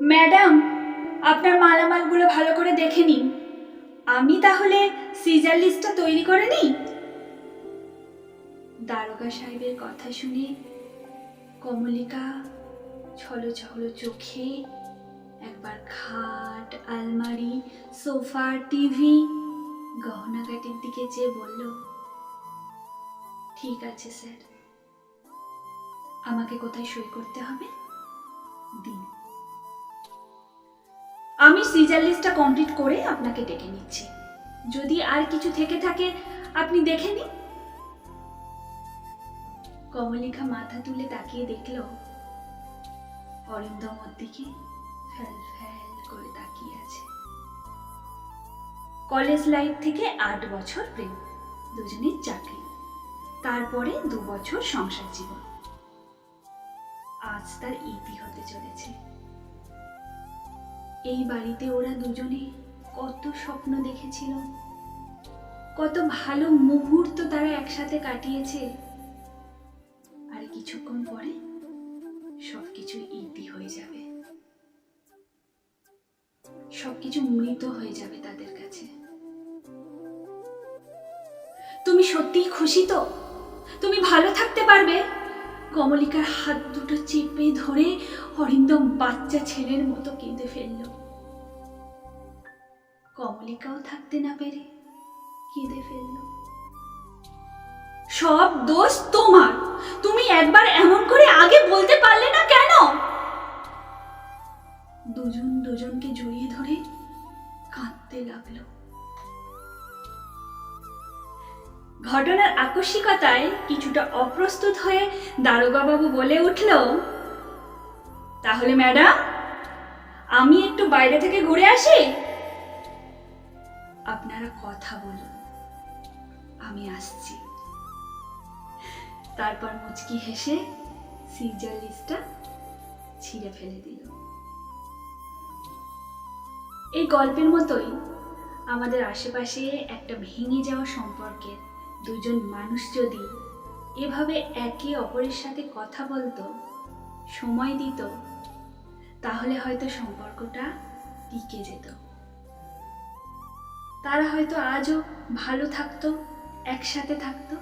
Madam, আপনার মালামালগুলো ভালো করে দেখে নিন। আমি তাহলে সিজার লিস্টটা তৈরি করে নিই। দারোগা সাহেবের কথা শুনে কমলিকা ছলো ছলো চোখে একবার খাট, আলমারি, সোফা, টিভি, গহনাগাটির দিকে চেয়ে বলল, ঠিক আছে স্যার, আমাকে কোথায় সই করতে হবে দিন। আমি সিজার লিস্টটা কমপ্লিট করে আপনাকে ডেকে নিচ্ছি। যদি আর কিছু থেকে থাকে আপনি দেখে নিন। কমলিকা মাথা তুলে তাকিয়ে দেখল অরিন্দম ওর দিকে ফ্যাল ফ্যাল করে তাকিয়ে আছে। কলেজ লাইফ থেকে 8 বছর প্রেম, দুজনের চাকরি, তারপরে 2 বছর সংসার জীবন। আজ তার ইতি হতে চলেছে। এই বাড়িতে ওরা দুজনে কত স্বপ্ন দেখেছিল, কত ভালো মুহূর্ত তারা একসাথে কাটিয়েছে। আর কিছুক্ষণ পরে সবকিছু ইতি হয়ে যাবে, সবকিছু মৃত হয়ে যাবে তাদের কাছে। তুমি সত্যিই খুশি তো? তুমি ভালো থাকতে পারবে? কমলিকার হাত দুটো চেপে ধরে অরিন্দম বাচ্চা ছেলের মতো কেঁদে ফেলল। কমলিকাও থাকতে না পেরে কেঁদে ফেলল। সব দোষ তোমার। তুমি একবার এমন করে আগে বলতে পারলে না কেন? দুজন দুজনকে জড়িয়ে ধরে কাঁদতে লাগলো। ঘটনার আকস্মিকতায় কিছুটা অপ্রস্তুত হয়ে দারোগা বাবু বলে উঠল, তাহলে ম্যাডাম, আমি একটু বাইরে থেকে ঘুরে আসি। আপনারা কথা বলুন, আমি আসছি। তারপর মুচকি হেসে সিজার লিস্টটা ছিঁড়ে ফেলে দিল। এই গল্পের মতোই আমাদের আশেপাশে একটা ভেঙে যাওয়া সম্পর্কের দুজন মানুষ যদি এভাবে একে অপরের সাথে কথা বলতো, সময় দিত, তাহলে হয়তো সম্পর্কটা টিকে যেত। তারা হয়তো আজও ভালো থাকতো, একসাথে থাকতো।